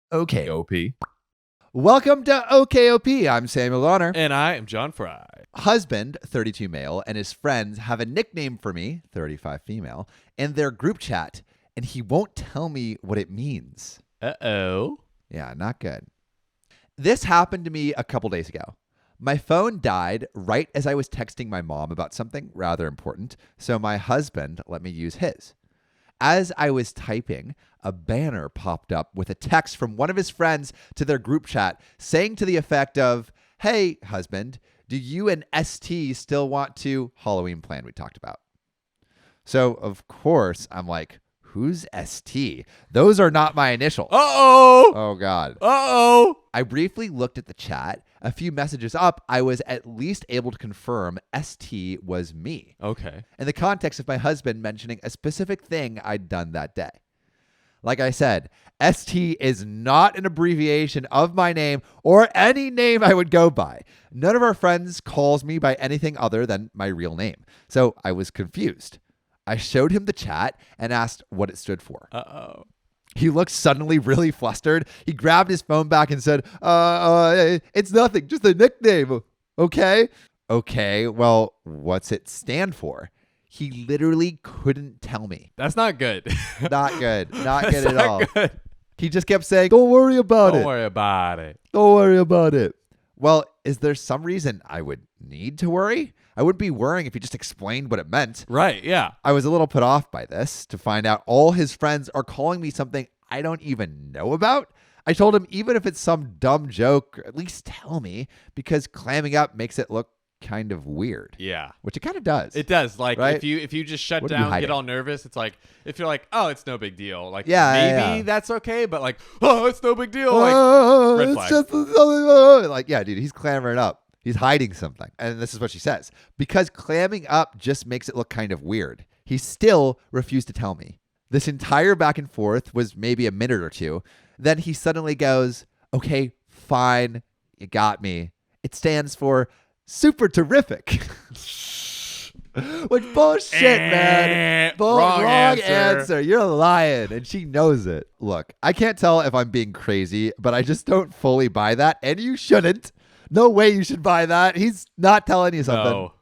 Okay. OP. Welcome to OKOP. I'm Samuel Honor. And I am John Frye. Husband, 32 male, and his friends have a nickname for me, 35 female, in their group chat, and he won't tell me what it means. Uh-oh. Yeah, not good. This happened to me a couple days ago. My phone died right as I was texting my mom about something rather important, so my husband let me use his. As I was typing, a banner popped up with a text from one of his friends to their group chat saying to the effect of, "Hey, husband, do you and ST still want to Halloween plan we talked about?" So, of course, I'm like, who's ST? Those are not my initials. Uh-oh. Oh, God. Uh-oh. I briefly looked at the chat. A few messages up, I was at least able to confirm ST was me. Okay. In the context of my husband mentioning a specific thing I'd done that day. Like I said, ST is not an abbreviation of my name or any name I would go by. None of our friends calls me by anything other than my real name. So I was confused. I showed him the chat and asked what it stood for. Uh-oh. He looked suddenly really flustered. He grabbed his phone back and said, it's nothing, just a nickname. Okay? Okay, well, what's it stand for? He literally couldn't tell me. That's not good. Not good. Not That's good at not all. Good. He just kept saying, don't worry about it. Don't worry about it. Don't worry about it. Well, is there some reason I would need to worry? I wouldn't be worrying if he just explained what it meant. Right, yeah. I was a little put off by this to find out all his friends are calling me something I don't even know about. I told him even if it's some dumb joke, at least tell me, because clamming up makes it look kind of weird. Yeah. Which it kind of does. It does. Like, right? if you just shut What are you down, hiding? get all nervous, it's like, if you're like, oh, it's no big deal. Like, Yeah, that's okay, but like, oh, it's no big deal. Like, red flag. Like, yeah, dude, he's clammering up. He's hiding something. And this is what she says. Because clamming up just makes it look kind of weird. He still refused to tell me. This entire back and forth was maybe a minute or two. Then he suddenly goes, okay, fine. You got me. It stands for super terrific. Like, bullshit, man. Wrong answer. You're lying. And she knows it. Look, I can't tell if I'm being crazy, but I just don't fully buy that. And you shouldn't. No way you should buy that. He's not telling you something. No.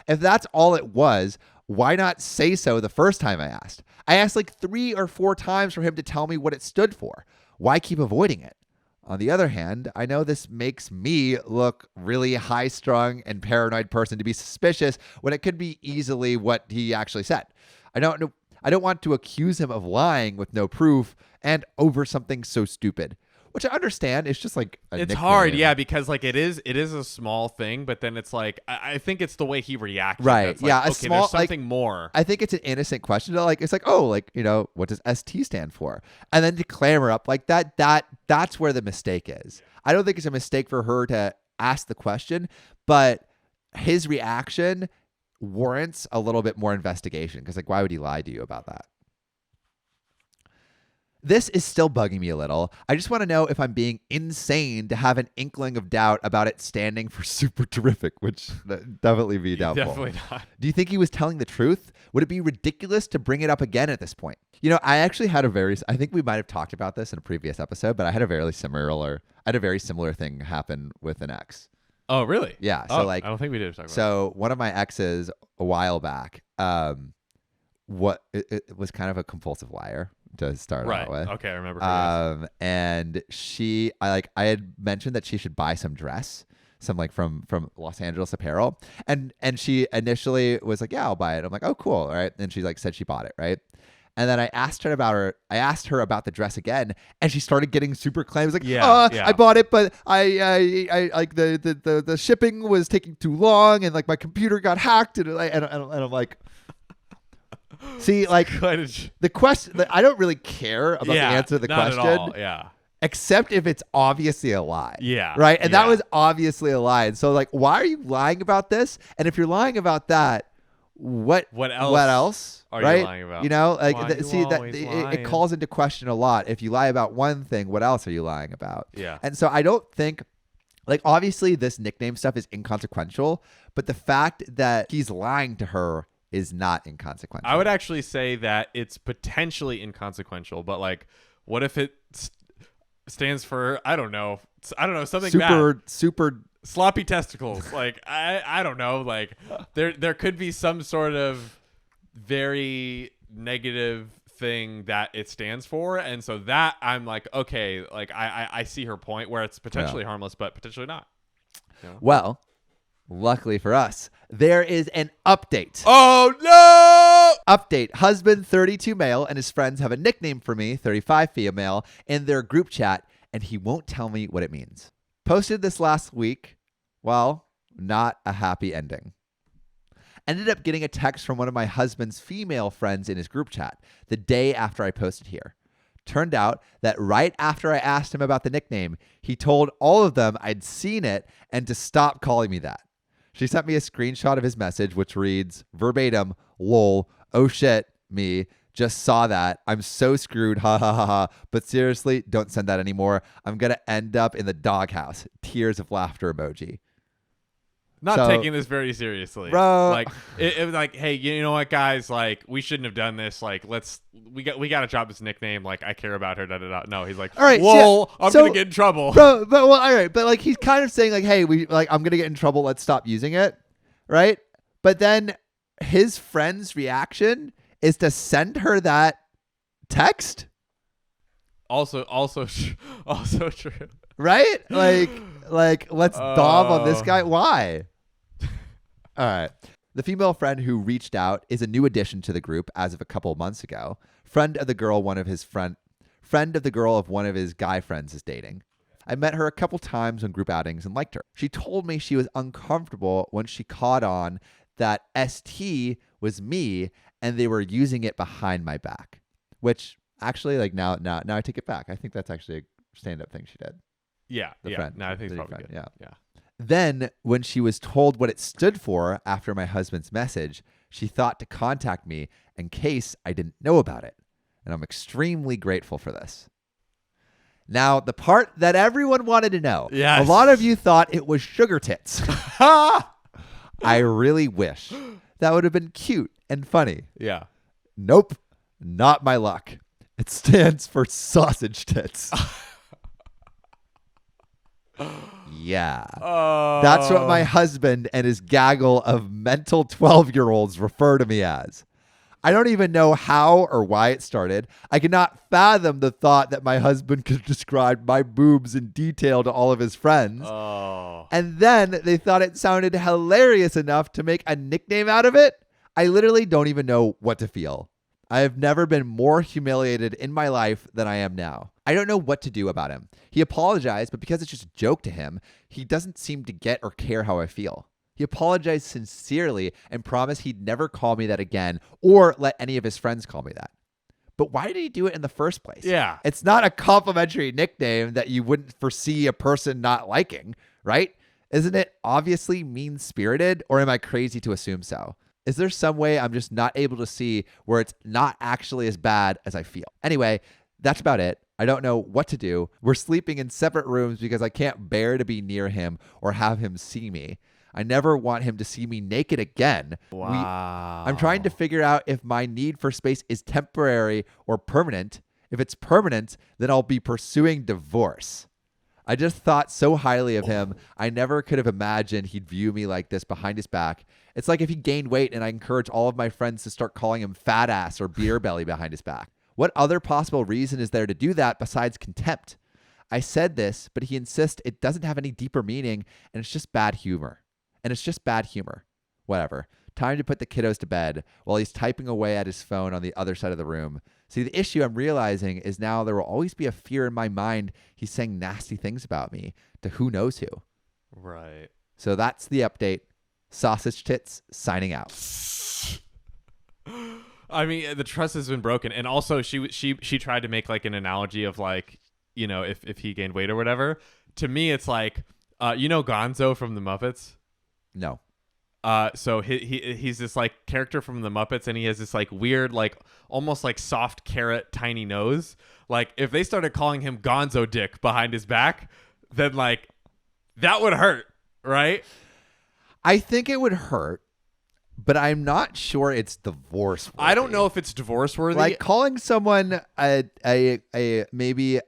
If that's all it was, why not say so the first time I asked? I asked like 3 or 4 times for him to tell me what it stood for. Why keep avoiding it? On the other hand, I know this makes me look really high-strung and paranoid person to be suspicious when it could be easily what he actually said. I don't want to accuse him of lying with no proof and over something so stupid. Which I understand. It's just like a it's nickname. hard, yeah, because like it is a small thing, but then it's like I think it's the way he reacted. Right. That's like, Yeah. okay, A small, there's something more. I think it's an innocent question. It's like, oh, like, what does ST stand for? And then to clamor up like that's where the mistake is. I don't think it's a mistake for her to ask the question, but his reaction warrants a little bit more investigation because, like, why would he lie to you about that? This is still bugging me a little. I just want to know if I'm being insane to have an inkling of doubt about it standing for super terrific, which definitely be doubtful. Definitely not. Do you think he was telling the truth? Would it be ridiculous to bring it up again at this point? I actually had I think we might have talked about this in a previous episode, but I had a very similar thing happen with an ex. Oh, really? Yeah. Oh, So I don't think we did talk about So one of my exes a while back, it was kind of a compulsive liar to start right. out with. Okay, I remember. And I had mentioned that she should buy some dress, some like from Los Angeles Apparel, and she initially was like, yeah, I'll buy it. I'm like, oh, cool, all right. And she like said she bought it, right? And then I asked her about the dress again, and she started getting super claims like, I bought it, but I like the shipping was taking too long, and like my computer got hacked, and I'm like. See, like the question, I don't really care about the answer to the question. At all. Yeah. Except if it's obviously a lie. Yeah. Right? And that was obviously a lie. And so, like, why are you lying about this? And if you're lying about that, what else are right? you lying about? It calls into question a lot. If you lie about one thing, what else are you lying about? Yeah. And so I don't think, like, obviously this nickname stuff is inconsequential, but the fact that he's lying to her is not inconsequential. I would actually say that it's potentially inconsequential, but like, what if it's stands for I don't know something bad. Super. Sloppy testicles. Like I don't know. Like there could be some sort of very negative thing that it stands for, and so that I'm like, okay, like I see her point where it's potentially harmless, but potentially not. You know? Well, luckily for us, there is an update. Oh no! Update. Husband 32 male and his friends have a nickname for me, 35 female, in their group chat, and he won't tell me what it means. Posted this last week. Well, not a happy ending. Ended up getting a text from one of my husband's female friends in his group chat the day after I posted here. Turned out that right after I asked him about the nickname, he told all of them I'd seen it and to stop calling me that. She sent me a screenshot of his message, which reads verbatim, lol, oh shit, me, just saw that. I'm so screwed, ha ha ha ha. But seriously, don't send that anymore. I'm going to end up in the doghouse. Tears of laughter emoji. Not taking this very seriously, bro. Like it was like, hey, you know what, guys? Like we shouldn't have done this. Like we got to drop this nickname. Like I care about her. Da da da. No, he's like, all right, whoa, I'm gonna get in trouble, bro. But well, all right, but like he's kind of saying like, hey, I'm gonna get in trouble. Let's stop using it, right? But then his friend's reaction is to send her that text. Also true. Right? Like let's dom on this guy. Why? All right. The female friend who reached out is a new addition to the group as of a couple of months ago. Friend of the girl one of his guy friends is dating. I met her a couple times on group outings and liked her. She told me she was uncomfortable when she caught on that ST was me and they were using it behind my back. Which actually, like now I take it back. I think that's actually a stand-up thing she did. Yeah, the friend. No, I think it's probably friend, good. Yeah. Yeah. Then, when she was told what it stood for after my husband's message, she thought to contact me in case I didn't know about it. And I'm extremely grateful for this. Now, the part that everyone wanted to know. Yes. A lot of you thought it was sugar tits. I really wish. That would have been cute and funny. Yeah. Nope. Not my luck. It stands for sausage tits. Yeah. That's what my husband and his gaggle of mental 12-year-olds refer to me as. I don't even know how or why it started. I cannot fathom the thought that my husband could describe my boobs in detail to all of his friends. Oh. And then they thought it sounded hilarious enough to make a nickname out of it. I literally don't even know what to feel. I have never been more humiliated in my life than I am now. I don't know what to do about him. He apologized, but because it's just a joke to him, he doesn't seem to get or care how I feel. He apologized sincerely and promised he'd never call me that again or let any of his friends call me that. But why did he do it in the first place? Yeah. It's not a complimentary nickname that you wouldn't foresee a person not liking, right? Isn't it obviously mean-spirited, or am I crazy to assume so? Is there some way I'm just not able to see where it's not actually as bad as I feel? Anyway, that's about it. I don't know what to do. We're sleeping in separate rooms because I can't bear to be near him or have him see me. I never want him to see me naked again. Wow. I'm trying to figure out if my need for space is temporary or permanent. If it's permanent, then I'll be pursuing divorce. I just thought so highly of him. I never could have imagined he'd view me like this behind his back. It's like if he gained weight and I encourage all of my friends to start calling him fat ass or beer belly behind his back. What other possible reason is there to do that besides contempt? I said this, but he insists it doesn't have any deeper meaning and it's just bad humor. Whatever. Time to put the kiddos to bed while he's typing away at his phone on the other side of the room. See, the issue I'm realizing is now there will always be a fear in my mind he's saying nasty things about me to who knows who. Right. So that's the update. Sausage Tits signing out. I mean, the trust has been broken. And also she tried to make like an analogy of like, you know, if he gained weight or whatever. To me, it's like, you know Gonzo from the Muppets? No. So he's this like character from the Muppets, and he has this like weird, like almost like soft carrot, tiny nose. Like if they started calling him Gonzo Dick behind his back, then like that would hurt, right? I think it would hurt, but I'm not sure it's divorce worthy. I don't know if it's divorce worthy. Like calling someone a maybe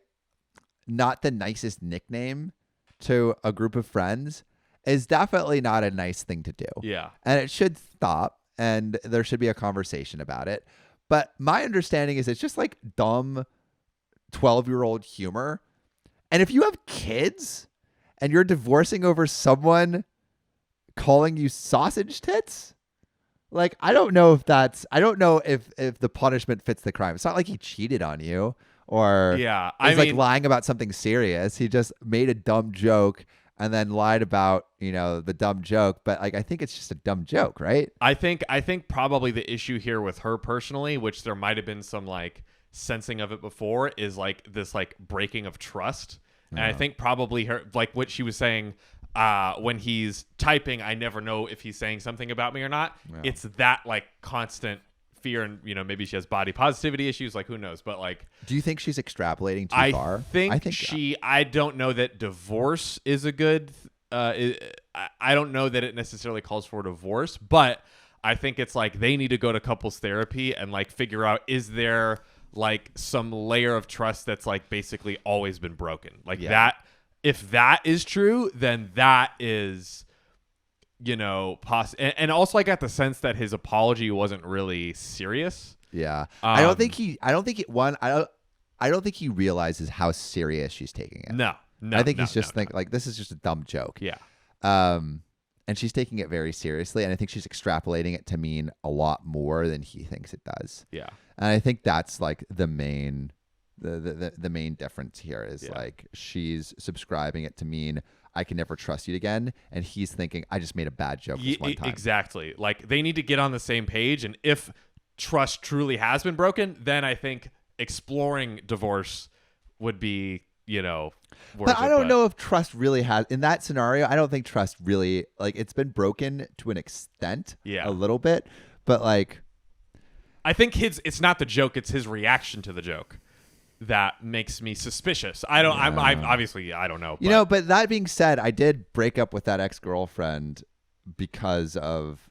not the nicest nickname to a group of friends is definitely not a nice thing to do. Yeah. And it should stop, and there should be a conversation about it. But my understanding is it's just like dumb 12-year-old humor. And if you have kids and you're divorcing over someone calling you sausage tits, like, I don't know if the punishment fits the crime. It's not like he cheated on you or Yeah. like lying about something serious. He just made a dumb joke and then lied about, the dumb joke. But like, I think it's just a dumb joke, right? I think probably the issue here with her personally, which there might have been some like sensing of it before, is like this like breaking of trust. And I think probably her, like what she was saying, when he's typing, I never know if he's saying something about me or not. Yeah. It's that like constant fear, and maybe she has body positivity issues, like who knows. But like, do you think she's extrapolating too far? I don't know that divorce is a good I don't know that it necessarily calls for divorce, but I think it's like they need to go to couples therapy and like figure out, is there like some layer of trust that's like basically always been broken, like that. If that is true, then that is, and also I got the sense that his apology wasn't really serious. Yeah. I don't think he realizes how serious she's taking it. No. I think he's just thinking like, this is just a dumb joke. Yeah. And she's taking it very seriously, and I think she's extrapolating it to mean a lot more than he thinks it does. Yeah. And I think that's like the main difference here is like she's subscribing it to mean I can never trust you again, and he's thinking I just made a bad joke this one time. Exactly. Like they need to get on the same page, and if trust truly has been broken, then I think exploring divorce would be, but I don't know if trust really has, in that scenario, I don't think trust really, like, it's been broken to an extent, a little bit, but like, I think it's not the joke, it's his reaction to the joke that makes me suspicious. I'm obviously, I don't know. But. But that being said, I did break up with that ex-girlfriend because of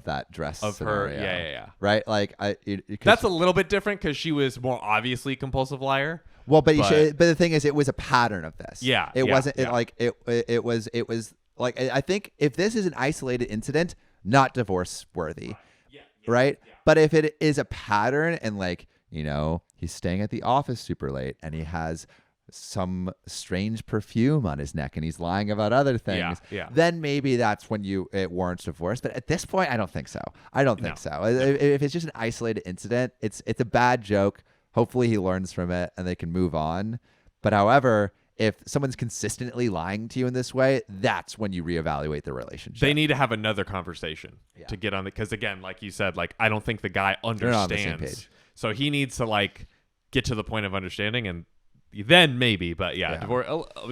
that dress scenario. Her. Yeah. Right? Like, that's a little bit different because she was more obviously compulsive liar. Well, but the thing is, it was a pattern of this. Yeah. It wasn't like it was like, I think if this is an isolated incident, not divorce worthy. Right? Yeah. But if it is a pattern and like, he's staying at the office super late and he has some strange perfume on his neck and he's lying about other things, then maybe that's when it warrants divorce. But at this point, I don't think so. If it's just an isolated incident, it's a bad joke. Hopefully he learns from it and they can move on. But however, if someone's consistently lying to you in this way, that's when you reevaluate the relationship. They need to have another conversation to get on it. Because again, like you said, like I don't think the guy understands. On the same page. So he needs to like get to the point of understanding, and then maybe. But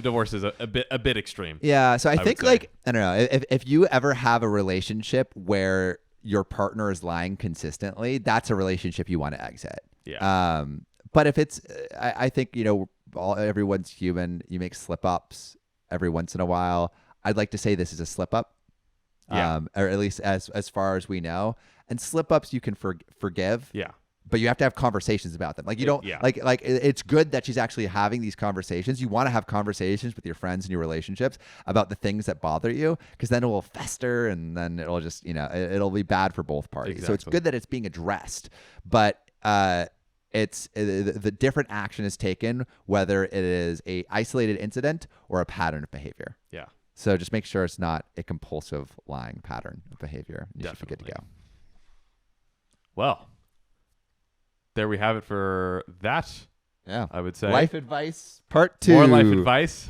divorce is a bit extreme. Yeah. So I think like, I don't know, if you ever have a relationship where your partner is lying consistently, that's a relationship you want to exit. Yeah. But if it's, I think, everyone's human. You make slip ups every once in a while. I'd like to say this is a slip up, or at least as far as we know. And slip ups you can forgive. Yeah. But you have to have conversations about them. Like you don't like it's good that she's actually having these conversations. You want to have conversations with your friends and your relationships about the ththings that bother you, because then it will fester and then it'll just, it'll be bad for both parties. Exactly. So it's good that it's being addressed, but it's the different action is taken, whether it is a isolated incident or a pattern of behavior. Yeah. So just make sure it's not a compulsive lying pattern of behavior. You should be good to go. Well, there we have it for that. Yeah. I would say. Life advice part 2. More life advice.